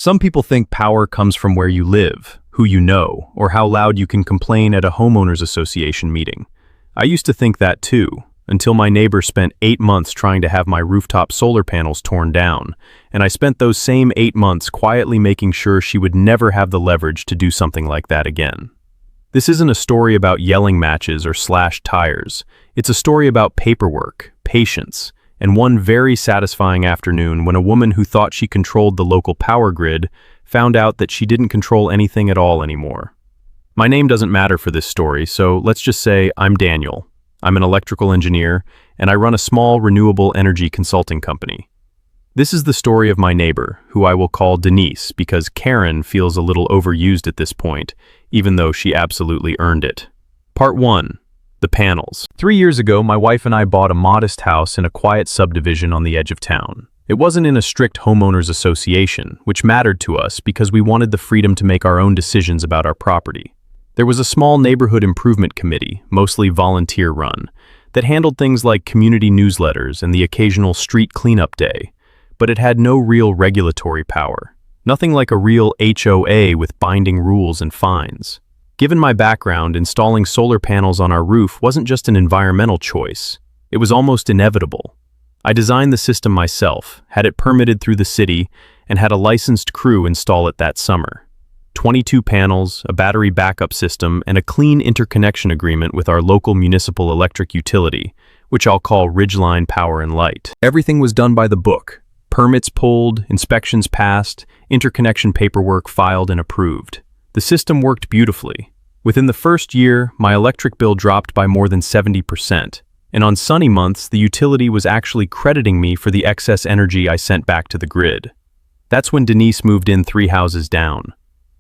Some people think power comes from where you live, who you know, or how loud you can complain at a homeowners association meeting. I used to think that too, until my neighbor spent 8 months trying to have my rooftop solar panels torn down, and I spent those same 8 months quietly making sure she would never have the leverage to do something like that again. This isn't a story about yelling matches or slashed tires. It's a story about paperwork, patience, and one very satisfying afternoon when a woman who thought she controlled the local power grid found out that she didn't control anything at all anymore. My name doesn't matter for this story, so let's just say I'm Daniel. I'm an electrical engineer, and I run a small renewable energy consulting company. This is the story of my neighbor, who I will call Denise because Karen feels a little overused at this point, even though she absolutely earned it. Part 1. The panels. 3 years ago, my wife and I bought a modest house in a quiet subdivision on the edge of town. It wasn't in a strict homeowners association, which mattered to us because we wanted the freedom to make our own decisions about our property. There was a small neighborhood improvement committee, mostly volunteer-run, that handled things like community newsletters and the occasional street cleanup day, but it had no real regulatory power. Nothing like a real HOA with binding rules and fines. Given my background, installing solar panels on our roof wasn't just an environmental choice. It was almost inevitable. I designed the system myself, had it permitted through the city, and had a licensed crew install it that summer. 22 panels, a battery backup system, and a clean interconnection agreement with our local municipal electric utility, which I'll call Ridgeline Power and Light. Everything was done by the book. Permits pulled, inspections passed, interconnection paperwork filed and approved. The system worked beautifully. Within the first year, my electric bill dropped by more than 70%, and on sunny months, the utility was actually crediting me for the excess energy I sent back to the grid. That's when Denise moved in 3 houses down.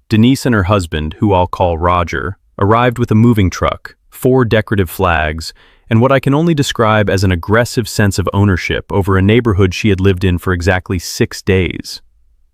Denise and her husband, who I'll call Roger, arrived with a moving truck, 4 decorative flags, and what I can only describe as an aggressive sense of ownership over a neighborhood she had lived in for exactly 6 days.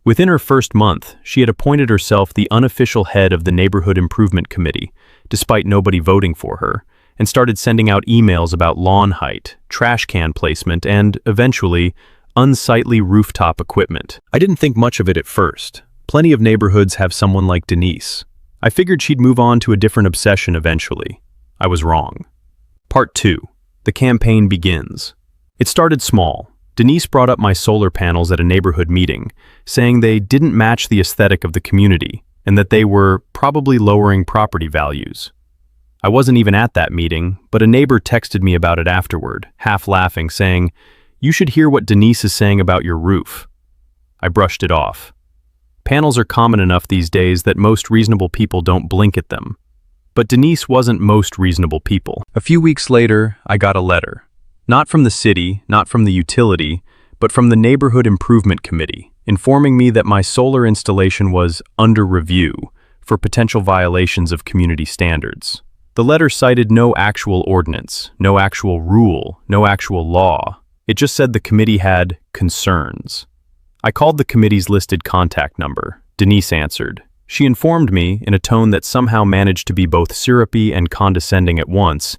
Within her first month, she had appointed herself the unofficial head of the Neighborhood Improvement Committee, despite nobody voting for her, and started sending out emails about lawn height, trash can placement, and, eventually, unsightly rooftop equipment. I didn't think much of it at first. Plenty of neighborhoods have someone like Denise. I figured she'd move on to a different obsession eventually. I was wrong. Part 2. The campaign begins. It started small. Denise brought up my solar panels at a neighborhood meeting, saying they didn't match the aesthetic of the community and that they were probably lowering property values. I wasn't even at that meeting, but a neighbor texted me about it afterward, half laughing, saying, "You should hear what Denise is saying about your roof." I brushed it off. Panels are common enough these days that most reasonable people don't blink at them. But Denise wasn't most reasonable people. A few weeks later, I got a letter. Not from the city, not from the utility, but from the Neighborhood Improvement Committee, informing me that my solar installation was under review for potential violations of community standards. The letter cited no actual ordinance, no actual rule, no actual law. It just said the committee had concerns. I called the committee's listed contact number. Denise answered. She informed me, in a tone that somehow managed to be both syrupy and condescending at once,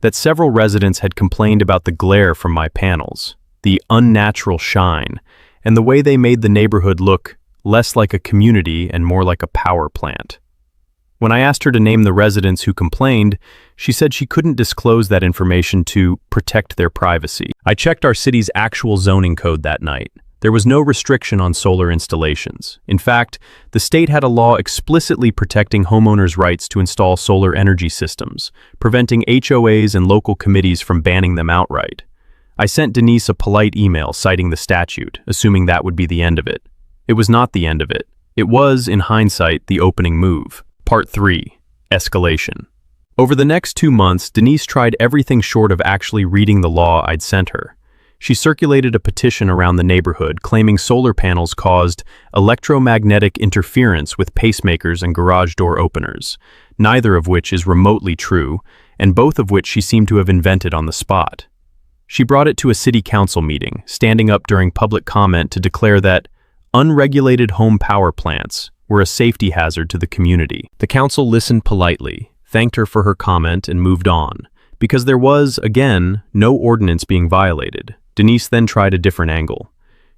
that several residents had complained about the glare from my panels, the unnatural shine, and the way they made the neighborhood look less like a community and more like a power plant. When I asked her to name the residents who complained, she said she couldn't disclose that information to protect their privacy. I checked our city's actual zoning code that night. There was no restriction on solar installations. In fact, the state had a law explicitly protecting homeowners' rights to install solar energy systems, preventing HOAs and local committees from banning them outright. I sent Denise a polite email citing the statute, assuming that would be the end of it. It was not the end of it. It was, in hindsight, the opening move. Part 3. Escalation. Over the next 2 months, Denise tried everything short of actually reading the law I'd sent her. She circulated a petition around the neighborhood claiming solar panels caused electromagnetic interference with pacemakers and garage door openers, neither of which is remotely true, and both of which she seemed to have invented on the spot. She brought it to a city council meeting, standing up during public comment to declare that unregulated home power plants were a safety hazard to the community. The council listened politely, thanked her for her comment, and moved on, because there was, again, no ordinance being violated. Denise then tried a different angle.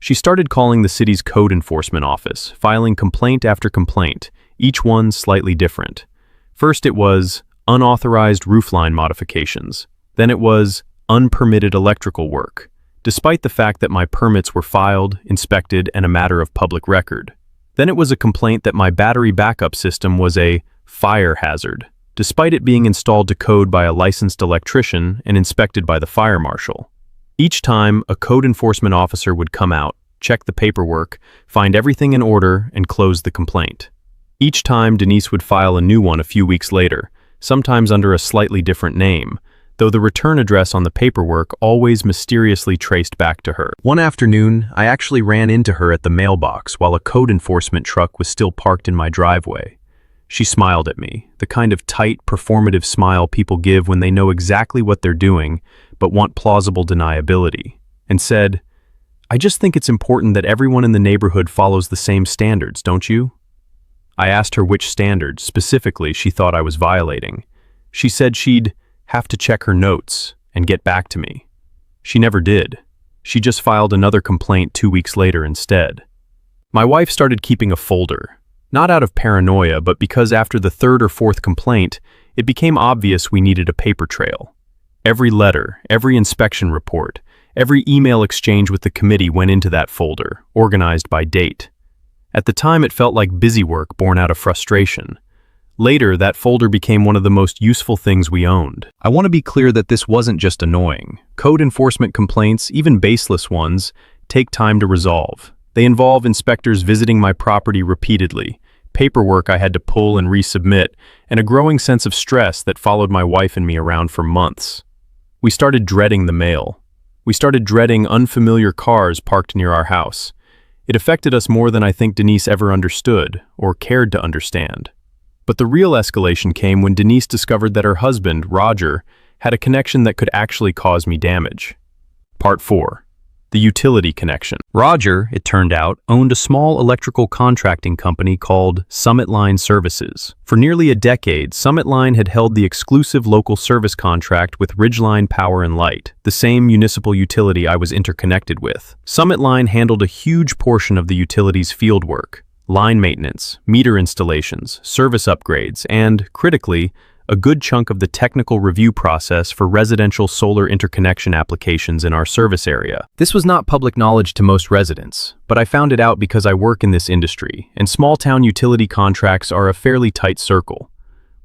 She started calling the city's code enforcement office, filing complaint after complaint, each one slightly different. First it was unauthorized roofline modifications. Then it was unpermitted electrical work, despite the fact that my permits were filed, inspected, and a matter of public record. Then it was a complaint that my battery backup system was a fire hazard, despite it being installed to code by a licensed electrician and inspected by the fire marshal. Each time, a code enforcement officer would come out, check the paperwork, find everything in order, and close the complaint. Each time, Denise would file a new one a few weeks later, sometimes under a slightly different name, though the return address on the paperwork always mysteriously traced back to her. One afternoon, I actually ran into her at the mailbox while a code enforcement truck was still parked in my driveway. She smiled at me, the kind of tight, performative smile people give when they know exactly what they're doing, but want plausible deniability, and said, "I just think it's important that everyone in the neighborhood follows the same standards, don't you?" I asked her which standards, specifically, she thought I was violating. She said she'd have to check her notes and get back to me. She never did. She just filed another complaint 2 weeks later instead. My wife started keeping a folder, not out of paranoia, but because after the third or fourth complaint, it became obvious we needed a paper trail. Every letter, every inspection report, every email exchange with the committee went into that folder, organized by date. At the time, it felt like busy work born out of frustration. Later, that folder became one of the most useful things we owned. I want to be clear that this wasn't just annoying. Code enforcement complaints, even baseless ones, take time to resolve. They involve inspectors visiting my property repeatedly, paperwork I had to pull and resubmit, and a growing sense of stress that followed my wife and me around for months. We started dreading the mail. We started dreading unfamiliar cars parked near our house. It affected us more than I think Denise ever understood or cared to understand. But the real escalation came when Denise discovered that her husband, Roger, had a connection that could actually cause me damage. Part 4. The utility connection. Roger, it turned out, owned a small electrical contracting company called Summit Line Services. For nearly a decade, Summit Line had held the exclusive local service contract with Ridgeline Power and Light, the same municipal utility I was interconnected with. Summit Line handled a huge portion of the utility's field work, line maintenance, meter installations, service upgrades, and, critically, a good chunk of the technical review process for residential solar interconnection applications in our service area. This was not public knowledge to most residents, but I found it out because I work in this industry, and small-town utility contracts are a fairly tight circle.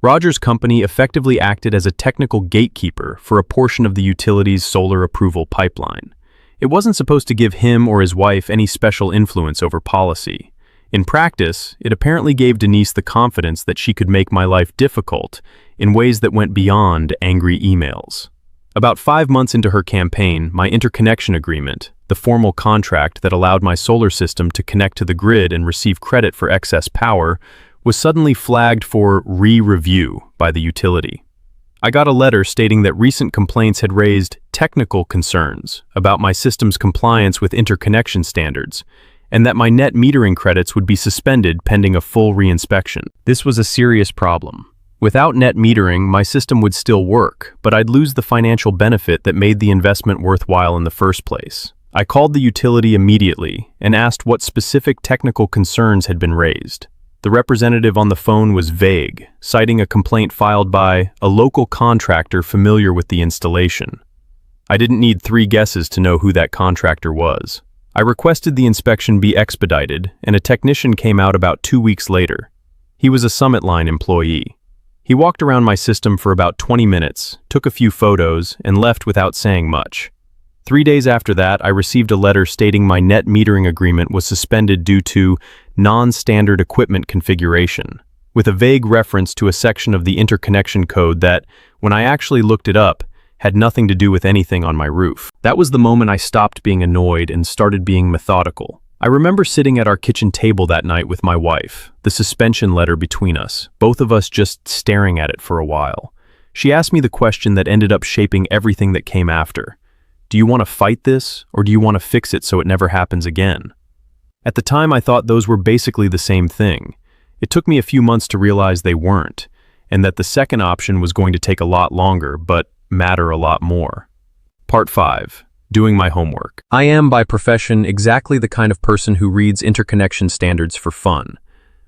Roger's company effectively acted as a technical gatekeeper for a portion of the utility's solar approval pipeline. It wasn't supposed to give him or his wife any special influence over policy. In practice, it apparently gave Denise the confidence that she could make my life difficult in ways that went beyond angry emails. About 5 months into her campaign, my interconnection agreement, the formal contract that allowed my solar system to connect to the grid and receive credit for excess power, was suddenly flagged for re-review by the utility. I got a letter stating that recent complaints had raised technical concerns about my system's compliance with interconnection standards, and that my net metering credits would be suspended pending a full reinspection. This was a serious problem. Without net metering, my system would still work, but I'd lose the financial benefit that made the investment worthwhile in the first place. I called the utility immediately and asked what specific technical concerns had been raised. The representative on the phone was vague, citing a complaint filed by a local contractor familiar with the installation. I didn't need 3 guesses to know who that contractor was. I requested the inspection be expedited, and a technician came out about 2 weeks later. He was a Summit Line employee. He walked around my system for about 20 minutes, took a few photos, and left without saying much. 3 days after that, I received a letter stating my net metering agreement was suspended due to non-standard equipment configuration, with a vague reference to a section of the interconnection code that, when I actually looked it up, had nothing to do with anything on my roof. That was the moment I stopped being annoyed and started being methodical. I remember sitting at our kitchen table that night with my wife, the suspension letter between us, both of us just staring at it for a while. She asked me the question that ended up shaping everything that came after. Do you want to fight this, or do you want to fix it so it never happens again? At the time, I thought those were basically the same thing. It took me a few months to realize they weren't, and that the second option was going to take a lot longer, but matter a lot more. Part 5. doing my homework. I am, by profession, exactly the kind of person who reads interconnection standards for fun.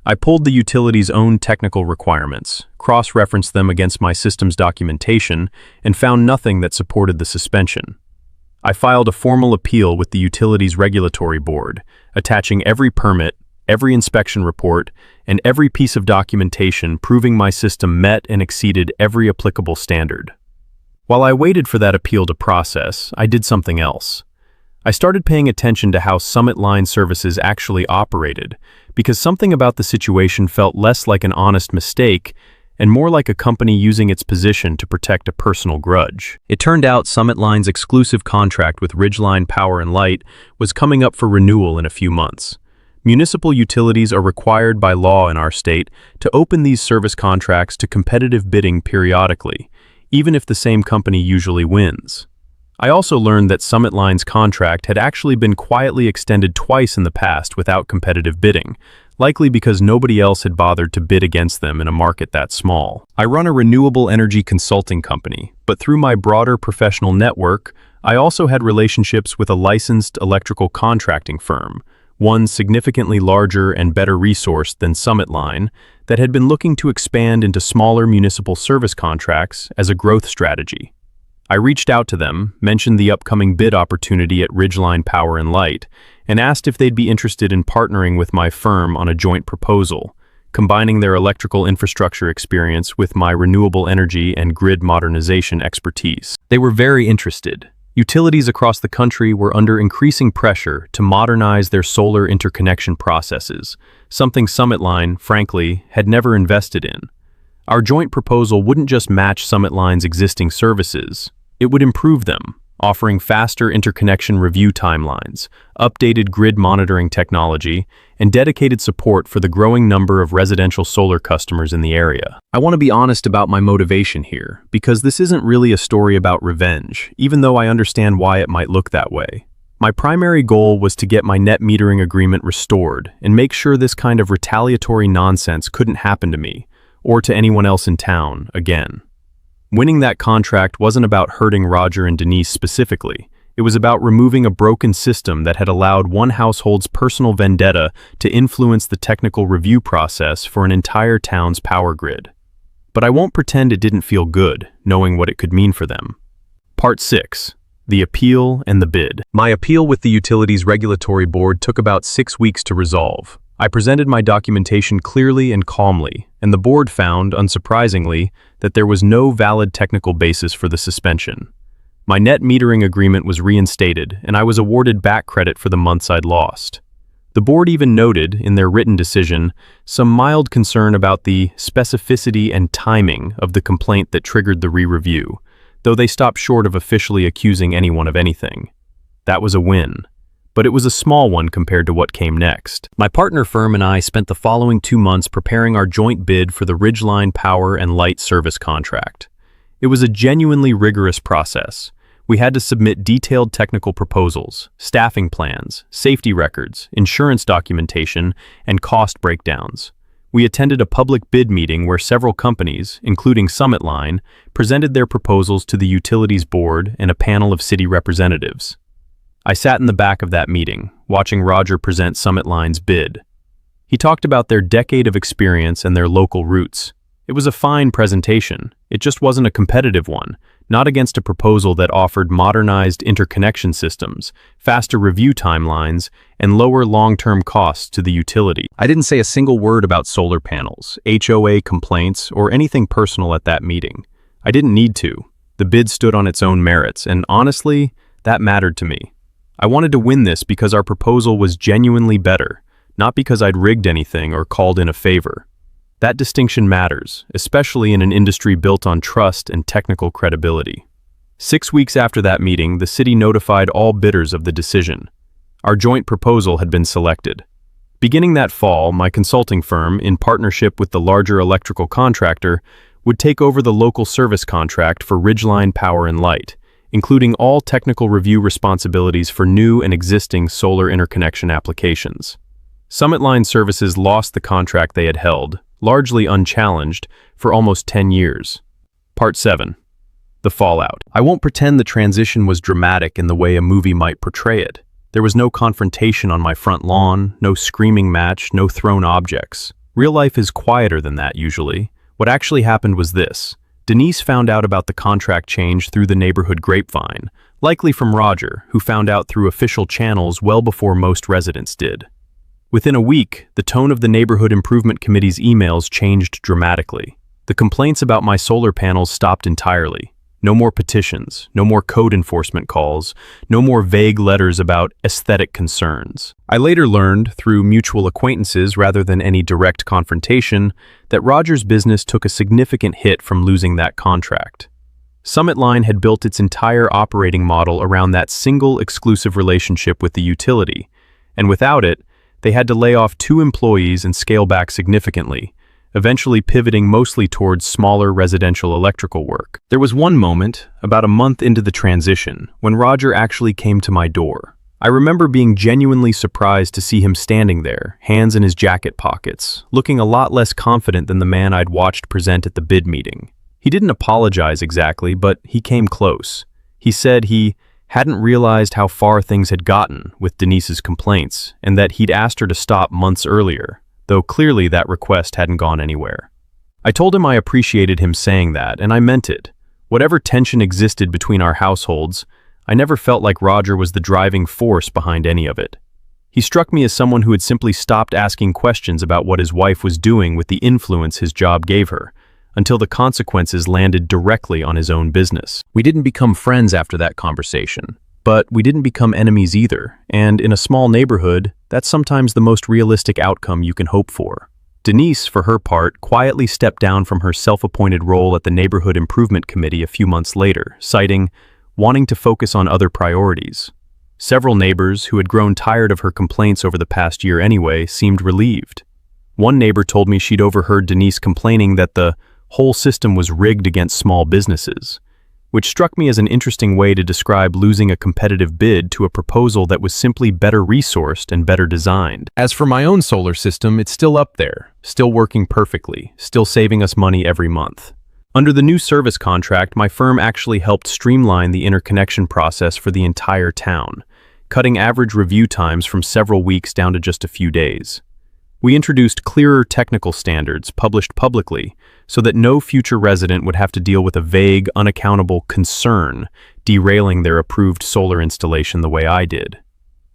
I pulled the utility's own technical requirements, cross-referenced them against my system's documentation, and found nothing that supported the suspension. I filed a formal appeal with the utility's regulatory board, attaching every permit, every inspection report, and every piece of documentation proving my system met and exceeded every applicable standard. While I waited for that appeal to process, I did something else. I started paying attention to how Summit Line Services actually operated, because something about the situation felt less like an honest mistake and more like a company using its position to protect a personal grudge. It turned out Summit Line's exclusive contract with Ridgeline Power and Light was coming up for renewal in a few months. Municipal utilities are required by law in our state to open these service contracts to competitive bidding periodically, even if the same company usually wins. I also learned that Summit Line's contract had actually been quietly extended twice in the past without competitive bidding, likely because nobody else had bothered to bid against them in a market that small. I run a renewable energy consulting company, but through my broader professional network, I also had relationships with a licensed electrical contracting firm, one significantly larger and better resourced than Summit Line, that had been looking to expand into smaller municipal service contracts as a growth strategy. I reached out to them, mentioned the upcoming bid opportunity at Ridgeline Power and Light, and asked if they'd be interested in partnering with my firm on a joint proposal, combining their electrical infrastructure experience with my renewable energy and grid modernization expertise. They were very interested. Utilities across the country were under increasing pressure to modernize their solar interconnection processes, something Summit Line, frankly, had never invested in. Our joint proposal wouldn't just match Summit Line's existing services, it would improve them, offering faster interconnection review timelines, updated grid monitoring technology, and dedicated support for the growing number of residential solar customers in the area. I want to be honest about my motivation here, because this isn't really a story about revenge, even though I understand why it might look that way. My primary goal was to get my net metering agreement restored and make sure this kind of retaliatory nonsense couldn't happen to me, or to anyone else in town, again. Winning that contract wasn't about hurting Roger and Denise specifically. It was about removing a broken system that had allowed one household's personal vendetta to influence the technical review process for an entire town's power grid. But I won't pretend it didn't feel good, knowing what it could mean for them. Part 6. The Appeal and the Bid. My appeal with the Utilities Regulatory Board took about 6 weeks to resolve. I presented my documentation clearly and calmly, and the board found, unsurprisingly, that there was no valid technical basis for the suspension. My net metering agreement was reinstated, and I was awarded back credit for the months I'd lost. The board even noted, in their written decision, some mild concern about the specificity and timing of the complaint that triggered the re-review, though they stopped short of officially accusing anyone of anything. That was a win. But it was a small one compared to what came next. My partner firm and I spent the following 2 months preparing our joint bid for the Ridgeline Power and Light service contract. It was a genuinely rigorous process. We had to submit detailed technical proposals, staffing plans, safety records, insurance documentation, and cost breakdowns. We attended a public bid meeting where several companies, including Summit Line, presented their proposals to the Utilities Board and a panel of city representatives. I sat in the back of that meeting, watching Roger present Summit Line's bid. He talked about their decade of experience and their local roots. It was a fine presentation. It just wasn't a competitive one, not against a proposal that offered modernized interconnection systems, faster review timelines, and lower long-term costs to the utility. I didn't say a single word about solar panels, HOA complaints, or anything personal at that meeting. I didn't need to. The bid stood on its own merits, and honestly, that mattered to me. I wanted to win this because our proposal was genuinely better, not because I'd rigged anything or called in a favor. That distinction matters, especially in an industry built on trust and technical credibility. 6 weeks after that meeting, the city notified all bidders of the decision. Our joint proposal had been selected. Beginning that fall, my consulting firm, in partnership with the larger electrical contractor, would take over the local service contract for Ridgeline Power and Light, including all technical review responsibilities for new and existing solar interconnection applications. Summit Line Services lost the contract they had held, largely unchallenged, for almost 10 years. Part 7. The fallout. I won't pretend the transition was dramatic in the way a movie might portray it. There was no confrontation on my front lawn, no screaming match, no thrown objects. Real life is quieter than that usually. What actually happened was this. Denise found out about the contract change through the neighborhood grapevine, likely from Roger, who found out through official channels well before most residents did. Within a week, the tone of the Neighborhood Improvement Committee's emails changed dramatically. The complaints about my solar panels stopped entirely. No more petitions, no more code enforcement calls, no more vague letters about aesthetic concerns. I later learned, through mutual acquaintances rather than any direct confrontation, that Roger's business took a significant hit from losing that contract. Summit Line had built its entire operating model around that single exclusive relationship with the utility, and without it, they had to lay off 2 employees and scale back significantly, eventually pivoting mostly towards smaller residential electrical work. There was one moment, about a month into the transition, when Roger actually came to my door. I remember being genuinely surprised to see him standing there, hands in his jacket pockets, looking a lot less confident than the man I'd watched present at the bid meeting. He didn't apologize exactly, but he came close. He said he hadn't realized how far things had gotten with Denise's complaints, and that he'd asked her to stop months earlier, though clearly that request hadn't gone anywhere. I told him I appreciated him saying that, and I meant it. Whatever tension existed between our households, I never felt like Roger was the driving force behind any of it. He struck me as someone who had simply stopped asking questions about what his wife was doing with the influence his job gave her, until the consequences landed directly on his own business. We didn't become friends after that conversation, but we didn't become enemies either, and in a small neighborhood, that's sometimes the most realistic outcome you can hope for. Denise, for her part, quietly stepped down from her self-appointed role at the Neighborhood Improvement Committee a few months later, citing wanting to focus on other priorities. Several neighbors, who had grown tired of her complaints over the past year anyway, seemed relieved. One neighbor told me she'd overheard Denise complaining that the whole system was rigged against small businesses, which struck me as an interesting way to describe losing a competitive bid to a proposal that was simply better resourced and better designed. As for my own solar system, it's still up there, still working perfectly, still saving us money every month. Under the new service contract, my firm actually helped streamline the interconnection process for the entire town, cutting average review times from several weeks down to just a few days. We introduced clearer technical standards published publicly so that no future resident would have to deal with a vague, unaccountable concern derailing their approved solar installation the way I did.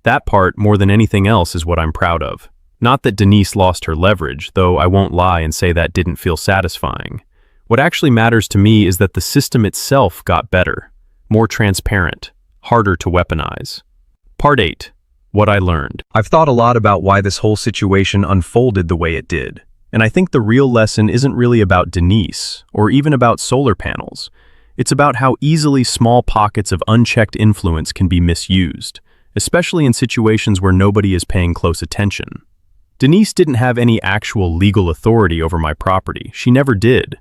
That part, more than anything else, is what I'm proud of. Not that Denise lost her leverage, though I won't lie and say that didn't feel satisfying. What actually matters to me is that the system itself got better, more transparent, harder to weaponize. Part 8. What I learned. I've thought a lot about why this whole situation unfolded the way it did, and I think the real lesson isn't really about Denise, or even about solar panels. It's about how easily small pockets of unchecked influence can be misused, especially in situations where nobody is paying close attention. Denise didn't have any actual legal authority over my property. She never did.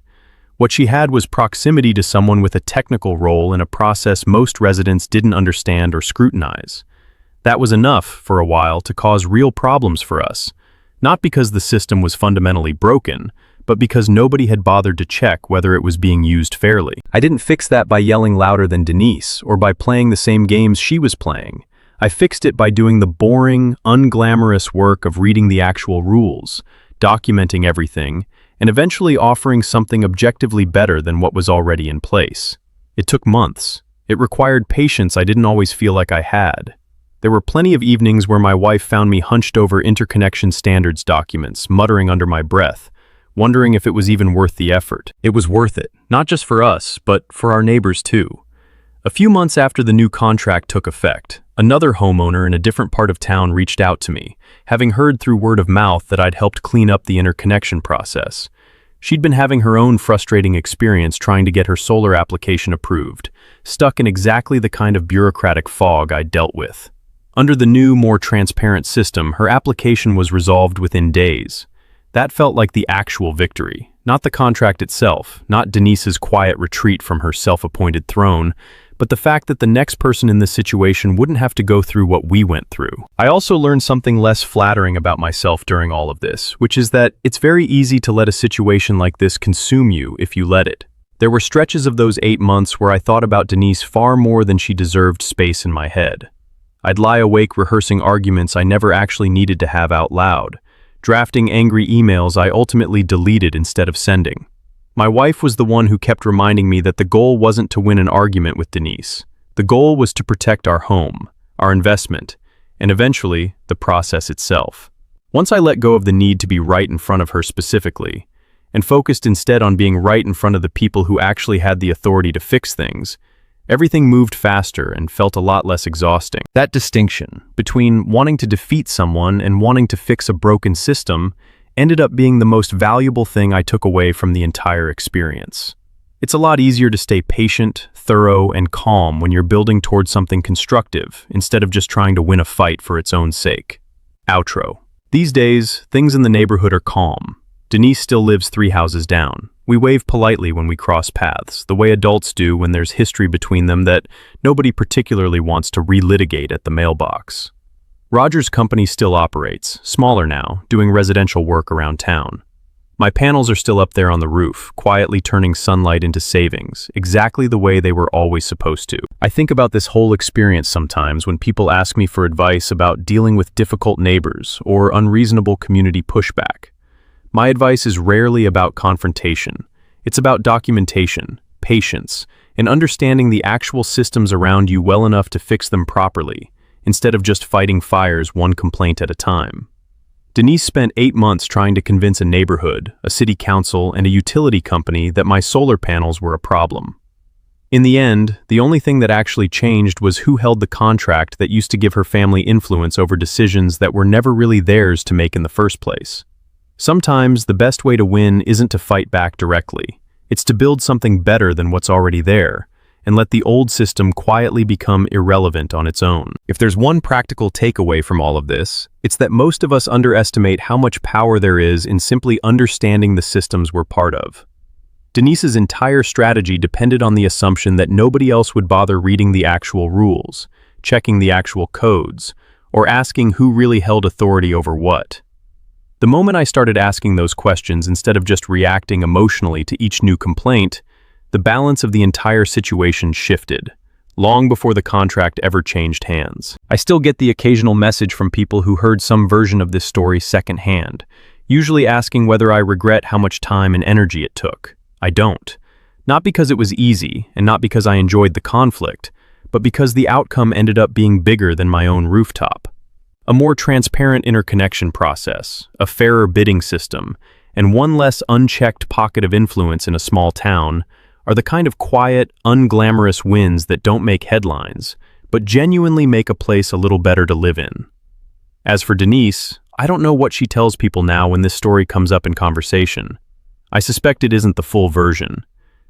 What she had was proximity to someone with a technical role in a process most residents didn't understand or scrutinize. That was enough, for a while, to cause real problems for us, not because the system was fundamentally broken, but because nobody had bothered to check whether it was being used fairly. I didn't fix that by yelling louder than Denise, or by playing the same games she was playing. I fixed it by doing the boring, unglamorous work of reading the actual rules, documenting everything, and eventually offering something objectively better than what was already in place. It took months. It required patience I didn't always feel like I had. There were plenty of evenings where my wife found me hunched over interconnection standards documents, muttering under my breath, wondering if it was even worth the effort. It was worth it, not just for us, but for our neighbors too. A few months after the new contract took effect, another homeowner in a different part of town reached out to me, having heard through word of mouth that I'd helped clean up the interconnection process. She'd been having her own frustrating experience trying to get her solar application approved, stuck in exactly the kind of bureaucratic fog I'd dealt with. Under the new, more transparent system, her application was resolved within days. That felt like the actual victory, not the contract itself, not Denise's quiet retreat from her self-appointed throne, but the fact that the next person in this situation wouldn't have to go through what we went through. I also learned something less flattering about myself during all of this, which is that it's very easy to let a situation like this consume you if you let it. There were stretches of those 8 months where I thought about Denise far more than she deserved space in my head. I'd lie awake rehearsing arguments I never actually needed to have out loud, drafting angry emails I ultimately deleted instead of sending. My wife was the one who kept reminding me that the goal wasn't to win an argument with Denise. The goal was to protect our home, our investment, and eventually, the process itself. Once I let go of the need to be right in front of her specifically, and focused instead on being right in front of the people who actually had the authority to fix things, everything moved faster and felt a lot less exhausting. That distinction between wanting to defeat someone and wanting to fix a broken system ended up being the most valuable thing I took away from the entire experience. It's a lot easier to stay patient, thorough, and calm when you're building towards something constructive instead of just trying to win a fight for its own sake. Outro. These days, things in the neighborhood are calm. Denise still lives 3 houses down. We wave politely when we cross paths, the way adults do when there's history between them that nobody particularly wants to relitigate at the mailbox. Roger's company still operates, smaller now, doing residential work around town. My panels are still up there on the roof, quietly turning sunlight into savings, exactly the way they were always supposed to. I think about this whole experience sometimes when people ask me for advice about dealing with difficult neighbors or unreasonable community pushback. My advice is rarely about confrontation. It's about documentation, patience, and understanding the actual systems around you well enough to fix them properly, instead of just fighting fires one complaint at a time. Denise spent 8 months trying to convince a neighborhood, a city council, and a utility company that my solar panels were a problem. In the end, the only thing that actually changed was who held the contract that used to give her family influence over decisions that were never really theirs to make in the first place. Sometimes the best way to win isn't to fight back directly. It's to build something better than what's already there, and let the old system quietly become irrelevant on its own. If there's one practical takeaway from all of this, it's that most of us underestimate how much power there is in simply understanding the systems we're part of. Denise's entire strategy depended on the assumption that nobody else would bother reading the actual rules, checking the actual codes, or asking who really held authority over what. The moment I started asking those questions instead of just reacting emotionally to each new complaint, the balance of the entire situation shifted, long before the contract ever changed hands. I still get the occasional message from people who heard some version of this story secondhand, usually asking whether I regret how much time and energy it took. I don't. Not because it was easy, and not because I enjoyed the conflict, but because the outcome ended up being bigger than my own rooftop. A more transparent interconnection process, a fairer bidding system, and one less unchecked pocket of influence in a small town are the kind of quiet, unglamorous wins that don't make headlines, but genuinely make a place a little better to live in. As for Denise, I don't know what she tells people now when this story comes up in conversation. I suspect it isn't the full version,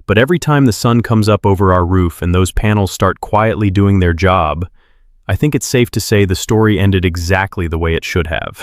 but every time the sun comes up over our roof and those panels start quietly doing their job, I think it's safe to say the story ended exactly the way it should have.